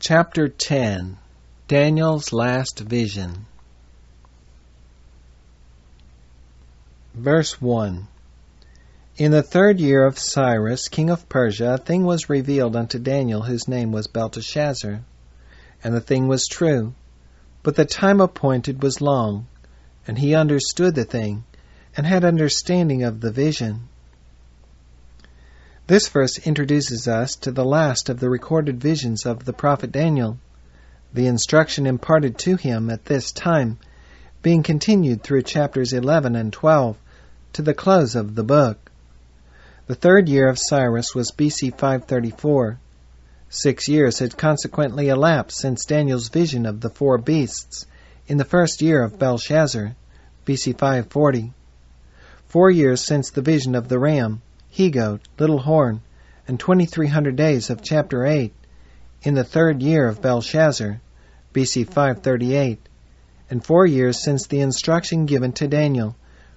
Chapter 10. Daniel's Last Vision. Verse 1. In the 3rd year of Cyrus, king of Persia, a thing was revealed unto Daniel, whose name was Belteshazzar. And the thing was true, but the time appointed was long, and he understood the thing, and had understanding of the vision. This verse introduces us to the last of the recorded visions of the prophet Daniel, the instruction imparted to him at this time being continued through chapters 11 and 12 to the close of the book. The 3rd year of Cyrus was BC 534. 6 years had consequently elapsed since Daniel's vision of the 4 beasts in the 1st year of Belshazzar, BC 540. 4 years since the vision of the ram, he-goat, little horn, and 2,300 days of chapter 8 in the 3rd year of Belshazzar, BC 538, and 4 years since the instruction given to Daniel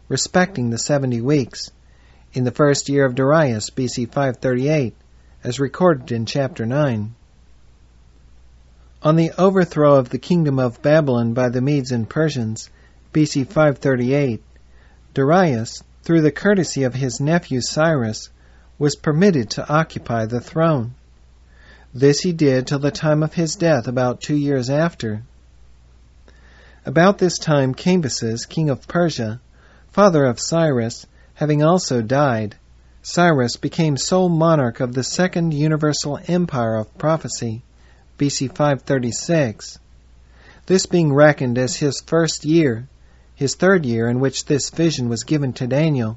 respecting the 70 weeks in the 1st year of Darius, BC 538, as recorded in chapter 9. On the overthrow of the kingdom of Babylon by the Medes and Persians, BC 538, Darius, through the courtesy of his nephew Cyrus, was permitted to occupy the throne. This he did till the time of his death about 2 years after. About this time Cambyses, king of Persia, father of Cyrus, having also died, Cyrus became sole monarch of the 2nd universal empire of prophecy, BC 536. This being reckoned as his 1st year, his 3rd year in which this vision was given to Daniel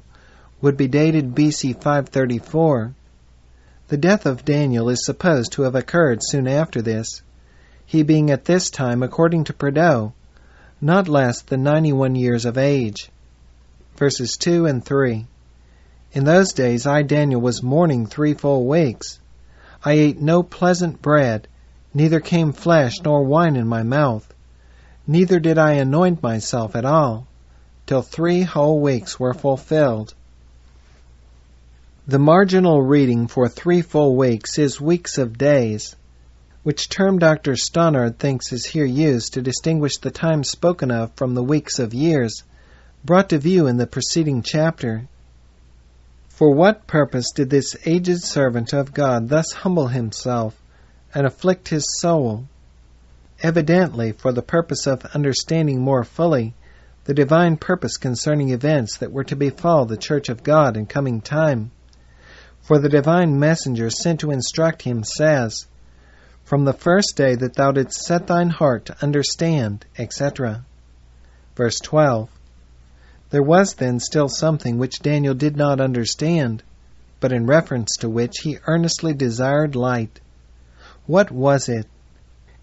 would be dated BC 534. The death of Daniel is supposed to have occurred soon after this, he being at this time, according to Prideaux, not less than 91 years of age. Verses 2 and 3. In those days I, Daniel, was mourning 3 full weeks. I ate no pleasant bread, neither came flesh nor wine in my mouth. Neither did I anoint myself at all, till 3 whole weeks were fulfilled. The marginal reading for 3 full weeks is weeks of days, which term Dr. Stannard thinks is here used to distinguish the time spoken of from the weeks of years, brought to view in the preceding chapter. For what purpose did this aged servant of God thus humble himself and afflict his soul? Evidently for the purpose of understanding more fully the divine purpose concerning events that were to befall the Church of God in coming time. For the divine messenger sent to instruct him says, From the first day that thou didst set thine heart to understand, etc. Verse 12. There was then still something which Daniel did not understand, but in reference to which he earnestly desired light. What was it?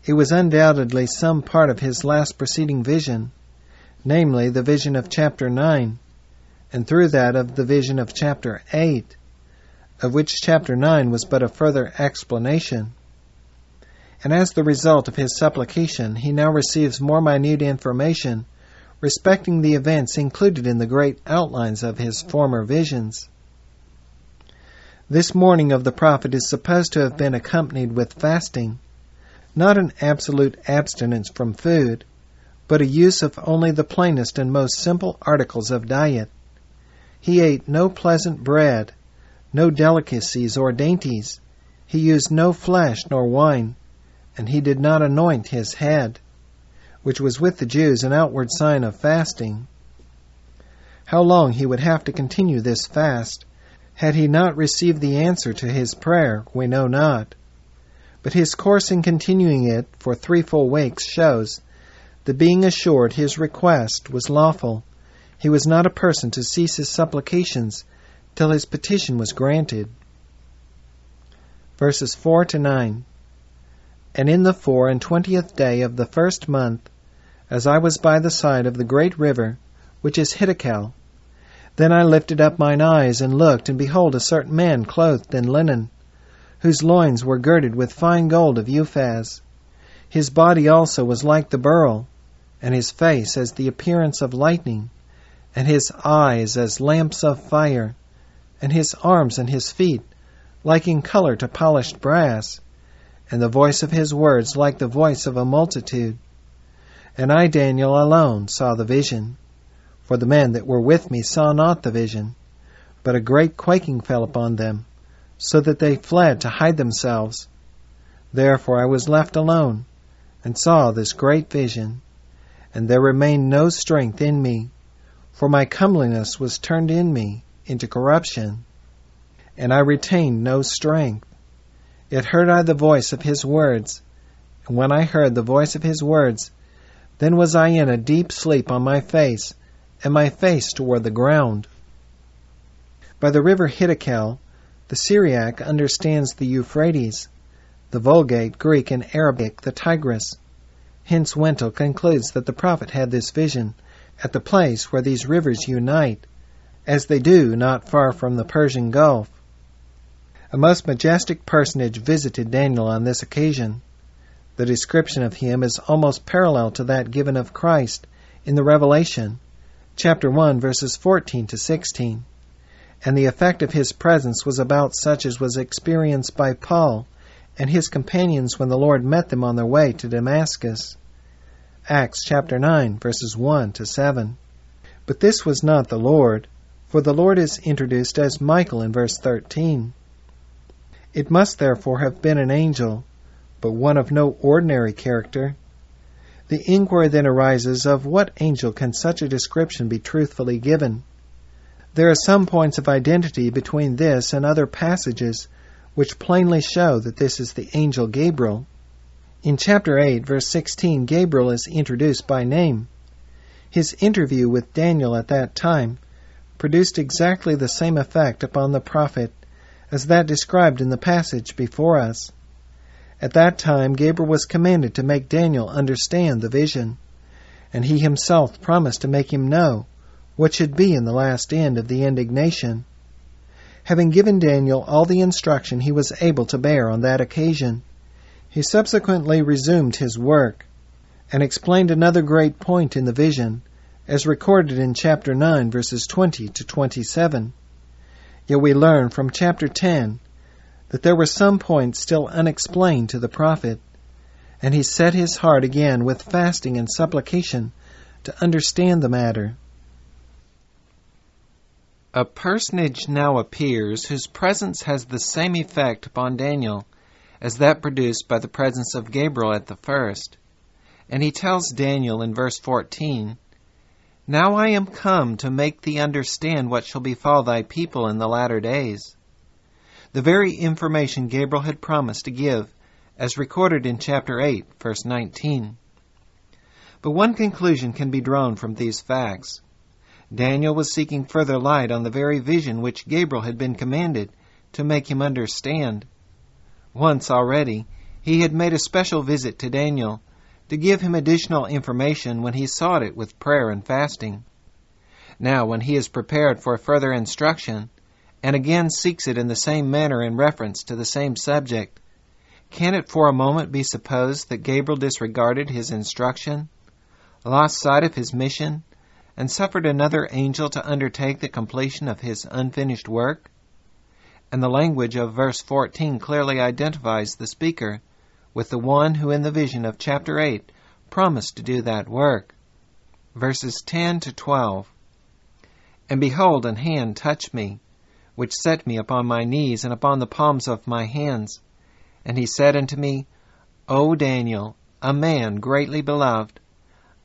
It was undoubtedly some part of his last preceding vision, namely the vision of chapter 9, and through that of the vision of chapter 8, of which chapter 9 was but a further explanation. And as the result of his supplication, he now receives more minute information respecting the events included in the great outlines of his former visions. This mourning of the prophet is supposed to have been accompanied with fasting, not an absolute abstinence from food, but a use of only the plainest and most simple articles of diet. He ate no pleasant bread, no delicacies or dainties. He used no flesh nor wine, and he did not anoint his head, which was with the Jews an outward sign of fasting. How long he would have to continue this fast, had he not received the answer to his prayer, we know not. But his course in continuing it for 3 full weeks shows that being assured his request was lawful, he was not a person to cease his supplications till his petition was granted. Verses 4 to 9. And in the 24th day of the 1st month, as I was by the side of the great river, which is Hiddekel, then I lifted up mine eyes and looked, and behold, a certain man clothed in linen, whose loins were girded with fine gold of Uphaz. His body also was like the beryl, and his face as the appearance of lightning, and his eyes as lamps of fire, and his arms and his feet like in color to polished brass, and the voice of his words like the voice of a multitude. And I, Daniel, alone saw the vision. For the men that were with me saw not the vision, but a great quaking fell upon them, so that they fled to hide themselves. Therefore I was left alone, and saw this great vision. And there remained no strength in me, for my comeliness was turned in me into corruption, and I retained no strength. Yet heard I the voice of his words, and when I heard the voice of his words, then was I in a deep sleep on my face, and my face toward the ground. By the river Hiddekel, the Syriac understands the Euphrates, the Vulgate, Greek, and Arabic, the Tigris. Hence Wendell concludes that the prophet had this vision at the place where these rivers unite, as they do not far from the Persian Gulf. A most majestic personage visited Daniel on this occasion. The description of him is almost parallel to that given of Christ in the Revelation, chapter 1, verses 14 to 16, and the effect of his presence was about such as was experienced by Paul and his companions when the Lord met them on their way to Damascus. Acts chapter 9, verses 1 to 7. But this was not the Lord, for the Lord is introduced as Michael in verse 13. It must therefore have been an angel, but one of no ordinary character. The inquiry then arises of what angel can such a description be truthfully given? There are some points of identity between this and other passages which plainly show that this is the angel Gabriel. In chapter 8, verse 16, Gabriel is introduced by name. His interview with Daniel at that time produced exactly the same effect upon the prophet as that described in the passage before us. At that time, Gabriel was commanded to make Daniel understand the vision, and he himself promised to make him know what should be in the last end of the indignation. Having given Daniel all the instruction he was able to bear on that occasion, he subsequently resumed his work and explained another great point in the vision, as recorded in chapter 9, verses 20 to 27. Yet we learn from chapter 10 that there were some points still unexplained to the prophet, and he set his heart again with fasting and supplication to understand the matter. A personage now appears whose presence has the same effect upon Daniel as that produced by the presence of Gabriel at the first. And he tells Daniel in verse 14, "Now I am come to make thee understand what shall befall thy people in the latter days." The very information Gabriel had promised to give, as recorded in chapter 8, verse 19. But one conclusion can be drawn from these facts. Daniel was seeking further light on the very vision which Gabriel had been commanded to make him understand. Once already, he had made a special visit to Daniel to give him additional information when he sought it with prayer and fasting. Now, when he is prepared for further instruction, and again seeks it in the same manner in reference to the same subject, can it for a moment be supposed that Gabriel disregarded his instruction, lost sight of his mission, and suffered another angel to undertake the completion of his unfinished work? And the language of verse 14 clearly identifies the speaker with the one who in the vision of chapter 8 promised to do that work. Verses 10 to 12. "And behold, an hand touched me, which set me upon my knees and upon the palms of my hands. And he said unto me, O Daniel, a man greatly beloved,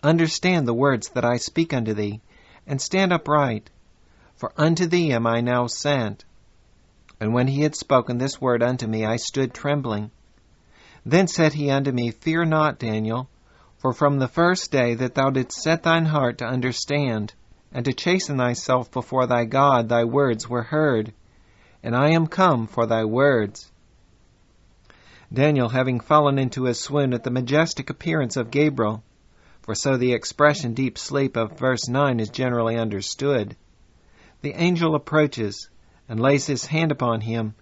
understand the words that I speak unto thee, and stand upright, for unto thee am I now sent. And when he had spoken this word unto me, I stood trembling. Then said he unto me, Fear not, Daniel, for from the first day that thou didst set thine heart to understand, and to chasten thyself before thy God, thy words were heard, and I am come for thy words." Daniel, having fallen into a swoon at the majestic appearance of Gabriel, for so the expression deep sleep of verse 9 is generally understood, the angel approaches and lays his hand upon him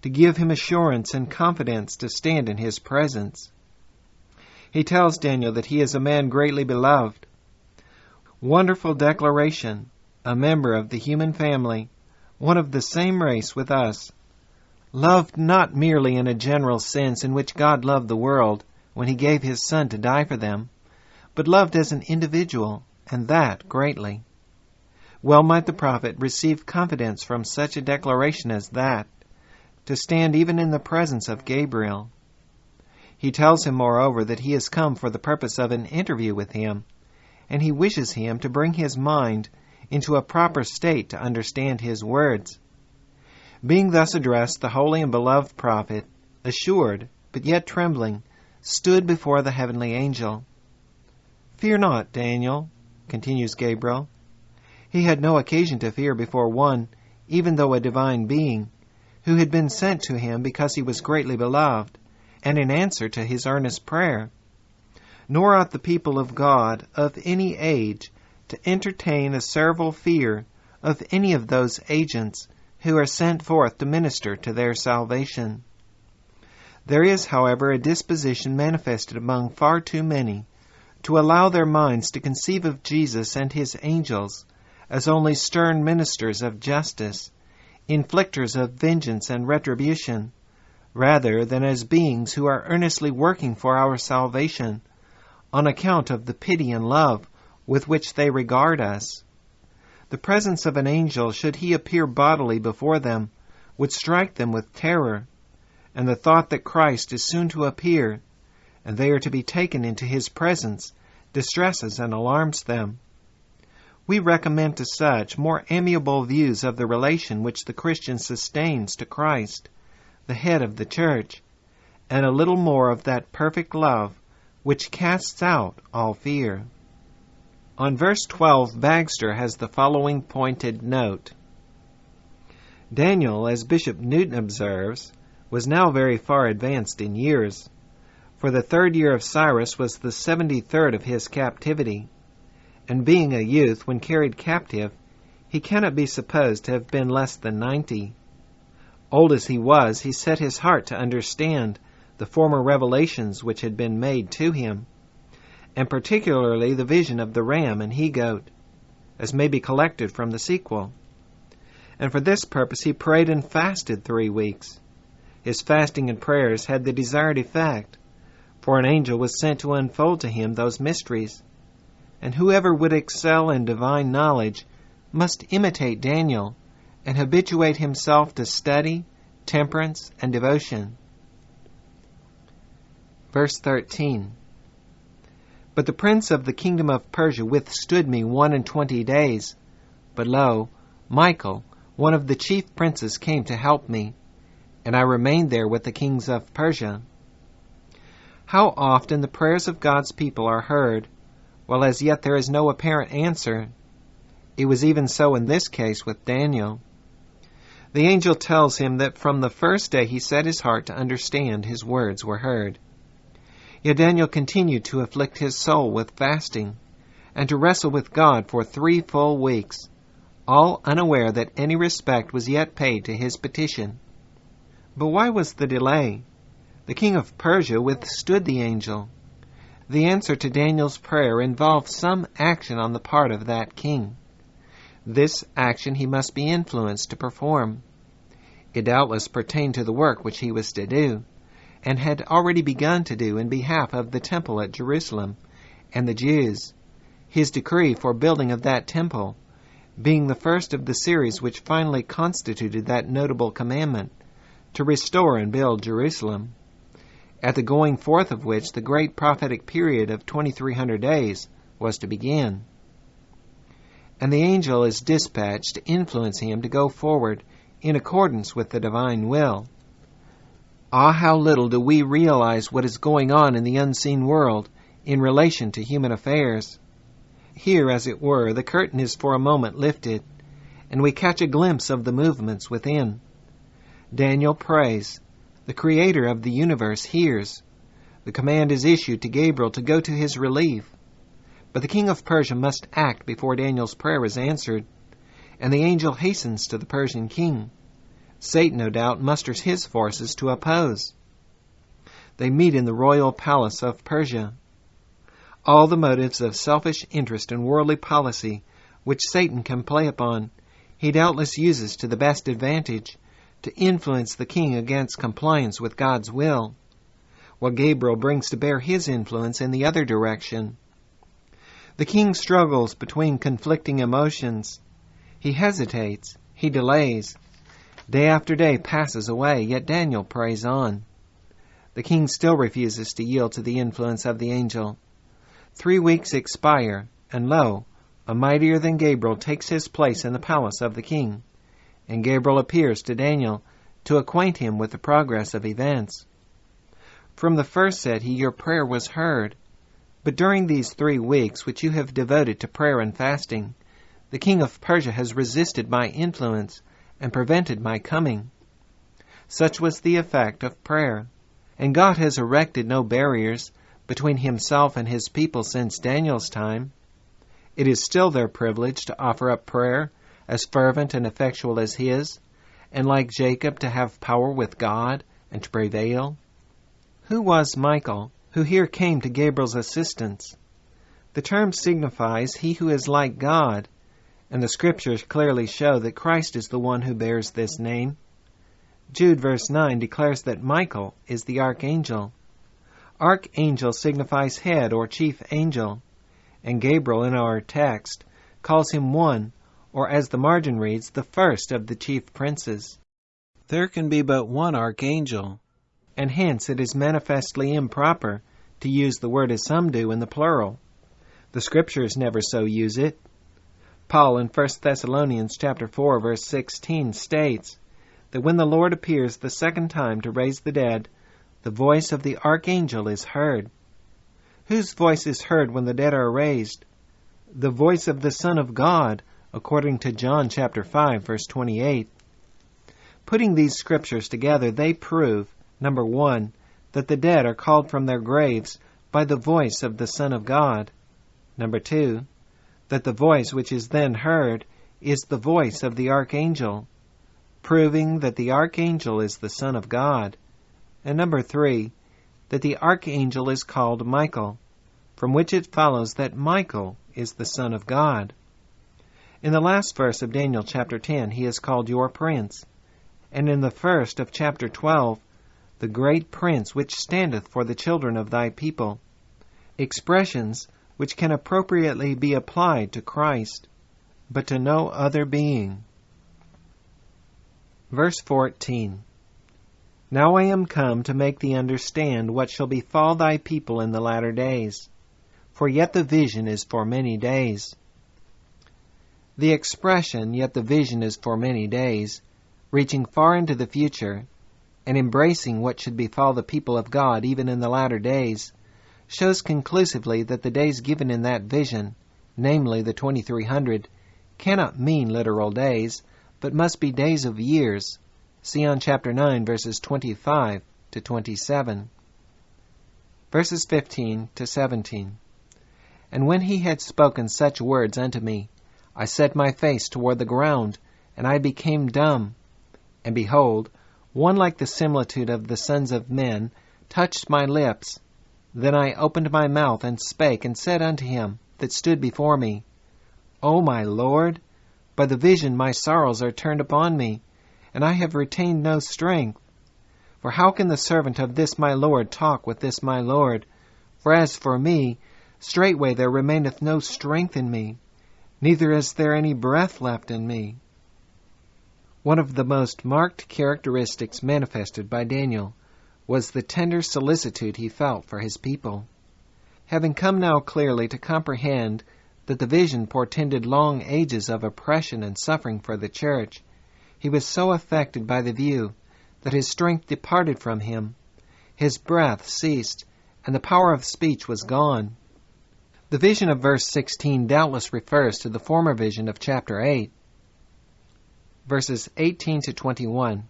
to give him assurance and confidence to stand in his presence. He tells Daniel that he is a man greatly beloved. Wonderful declaration, a member of the human family, one of the same race with us, loved not merely in a general sense in which God loved the world when he gave his Son to die for them, but loved as an individual, and that greatly. Well might the prophet receive confidence from such a declaration as that, to stand even in the presence of Gabriel. He tells him, moreover, that he has come for the purpose of an interview with him, and he wishes him to bring his mind into a proper state to understand his words. Being thus addressed, the holy and beloved prophet, assured, but yet trembling, stood before the heavenly angel. "Fear not, Daniel," continues Gabriel. He had no occasion to fear before one, even though a divine being, who had been sent to him because he was greatly beloved, and in answer to his earnest prayer. Nor ought the people of God of any age to entertain a servile fear of any of those agents who are sent forth to minister to their salvation. There is, however, a disposition manifested among far too many to allow their minds to conceive of Jesus and his angels as only stern ministers of justice, inflictors of vengeance and retribution, rather than as beings who are earnestly working for our salvation on account of the pity and love with which they regard us. The presence of an angel, should he appear bodily before them, would strike them with terror, and the thought that Christ is soon to appear, and they are to be taken into his presence, distresses and alarms them. We recommend to such more amiable views of the relation which the Christian sustains to Christ, the head of the church, and a little more of that perfect love which casts out all fear. On verse 12, Bagster has the following pointed note. Daniel, as Bishop Newton observes, was now very far advanced in years, for the 3rd year of Cyrus was the 73rd of his captivity, and being a youth when carried captive, he cannot be supposed to have been less than 90. Old as he was, he set his heart to understand the former revelations which had been made to him, and particularly the vision of the ram and he-goat, as may be collected from the sequel. And for this purpose he prayed and fasted 3 weeks. His fasting and prayers had the desired effect, for an angel was sent to unfold to him those mysteries, and whoever would excel in divine knowledge must imitate Daniel and habituate himself to study, temperance, and devotion. Verse 13. But the prince of the kingdom of Persia withstood me 21 days. But lo, Michael, one of the chief princes, came to help me, and I remained there with the kings of Persia. How often the prayers of God's people are heard, while as yet there is no apparent answer. It was even so in this case with Daniel. The angel tells him that from the first day he set his heart to understand, his words were heard. Yet Daniel continued to afflict his soul with fasting, and to wrestle with God for 3 full weeks, all unaware that any respect was yet paid to his petition. But why was the delay? The king of Persia withstood the angel. The answer to Daniel's prayer involved some action on the part of that king. This action he must be influenced to perform. It doubtless pertained to the work which he was to do, and had already begun to do in behalf of the temple at Jerusalem and the Jews, his decree for building of that temple being the first of the series which finally constituted that notable commandment, to restore and build Jerusalem, at the going forth of which the great prophetic period of 2300 days was to begin. And the angel is dispatched to influence him to go forward in accordance with the divine will. Ah, how little do we realize what is going on in the unseen world in relation to human affairs. Here, as it were, the curtain is for a moment lifted, and we catch a glimpse of the movements within. Daniel prays. The Creator of the universe hears. The command is issued to Gabriel to go to his relief. But the king of Persia must act before Daniel's prayer is answered, and the angel hastens to the Persian king. Satan, no doubt, musters his forces to oppose. They meet in the royal palace of Persia. All the motives of selfish interest and worldly policy which Satan can play upon, he doubtless uses to the best advantage to influence the king against compliance with God's will, while Gabriel brings to bear his influence in the other direction. The king struggles between conflicting emotions. He hesitates. He delays. Day after day passes away, yet Daniel prays on. The king still refuses to yield to the influence of the angel. 3 weeks expire, and lo, a mightier than Gabriel takes his place in the palace of the king, and Gabriel appears to Daniel to acquaint him with the progress of events. From the first said he, "Your prayer was heard." But during these 3 weeks which you have devoted to prayer and fasting, the king of Persia has resisted my influence and prevented my coming. Such was the effect of prayer. And God has erected no barriers between himself and his people since Daniel's time. It is still their privilege to offer up prayer as fervent and effectual as his, and like Jacob to have power with God and to prevail. Who was Michael, who here came to Gabriel's assistance? The term signifies he who is like God, and the Scriptures clearly show that Christ is the one who bears this name. Jude verse 9 declares that Michael is the archangel. Archangel signifies head or chief angel, and Gabriel in our text calls him one, or as the margin reads, the first of the chief princes. There can be but one archangel, and hence it is manifestly improper to use the word as some do in the plural. The Scriptures never so use it. Paul in 1 Thessalonians chapter 4 verse 16 states that when the Lord appears the second time to raise the dead, the voice of the archangel is heard. Whose voice is heard when the dead are raised? The voice of the Son of God, according to John chapter 5 verse 28. Putting these scriptures together, they prove, number 1, that the dead are called from their graves by the voice of the Son of God. Number 2, that the voice which is then heard is the voice of the archangel, proving that the archangel is the Son of God. And number 3, that the archangel is called Michael, from which it follows that Michael is the Son of God. In the last verse of Daniel chapter 10, he is called your prince, and in the first of chapter 12, the great prince which standeth for the children of thy people, expressions which can appropriately be applied to Christ, but to no other being. Verse 14. Now I am come to make thee understand what shall befall thy people in the latter days, for yet the vision is for many days. The expression, yet the vision is for many days, reaching far into the future, and embracing what should befall the people of God even in the latter days, shows conclusively that the days given in that vision, namely the 2300, cannot mean literal days, but must be days of years. See on chapter 9, verses 25 to 27. Verses 15 to 17. And when he had spoken such words unto me, I set my face toward the ground, and I became dumb. And behold, one like the similitude of the sons of men touched my lips. Then I opened my mouth and spake, and said unto him that stood before me, O my Lord, by the vision my sorrows are turned upon me, and I have retained no strength. For how can the servant of this my Lord talk with this my Lord? For as for me, straightway there remaineth no strength in me, neither is there any breath left in me. One of the most marked characteristics manifested by Daniel was the tender solicitude he felt for his people. Having come now clearly to comprehend that the vision portended long ages of oppression and suffering for the church, he was so affected by the view that his strength departed from him, his breath ceased, and the power of speech was gone. The vision of verse 16 doubtless refers to the former vision of chapter 8. Verses 18 to 21.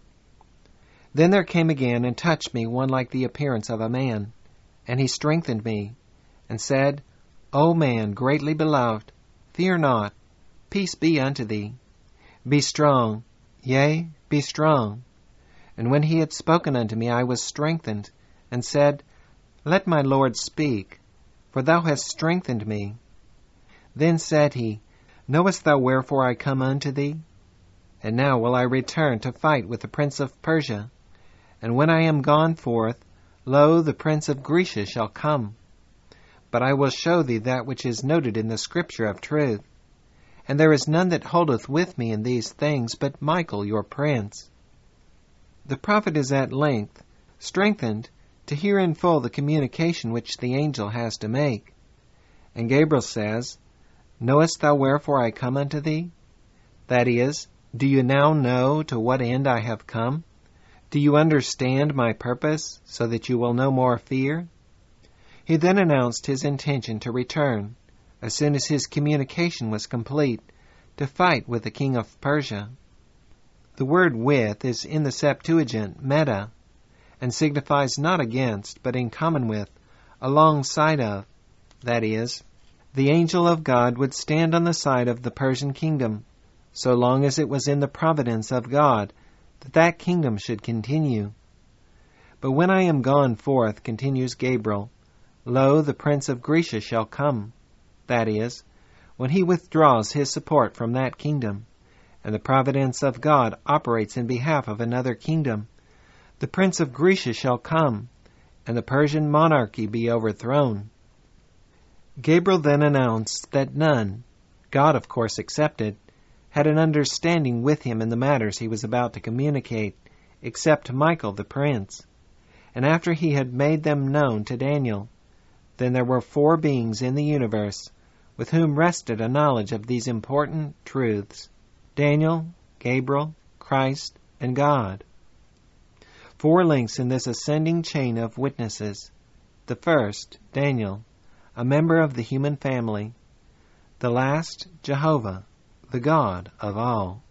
Then there came again and touched me one like the appearance of a man, and he strengthened me, and said, O man, greatly beloved, fear not, peace be unto thee. Be strong, yea, be strong. And when he had spoken unto me, I was strengthened, and said, Let my Lord speak, for thou hast strengthened me. Then said he, Knowest thou wherefore I come unto thee? And now will I return to fight with the prince of Persia. And when I am gone forth, lo, the prince of Grecia shall come. But I will show thee that which is noted in the scripture of truth. And there is none that holdeth with me in these things, but Michael your prince. The prophet is at length strengthened to hear in full the communication which the angel has to make. And Gabriel says, Knowest thou wherefore I come unto thee? That is, do you now know to what end I have come? Do you understand my purpose, so that you will no more fear? He then announced his intention to return, as soon as his communication was complete, to fight with the king of Persia. The word with is in the Septuagint meta, and signifies not against, but in common with, alongside of. That is, the angel of God would stand on the side of the Persian kingdom, so long as it was in the providence of God that that kingdom should continue. But when I am gone forth, continues Gabriel, lo, the prince of Grecia shall come. That is, when he withdraws his support from that kingdom, and the providence of God operates in behalf of another kingdom, the prince of Grecia shall come, and the Persian monarchy be overthrown. Gabriel then announced that none, God of course excepted, had an understanding with him in the matters he was about to communicate, except Michael the prince. And after he had made them known to Daniel, then there were 4 beings in the universe with whom rested a knowledge of these important truths: Daniel, Gabriel, Christ, and God. 4 links in this ascending chain of witnesses. The first, Daniel, a member of the human family. The last, Jehovah, the God of all.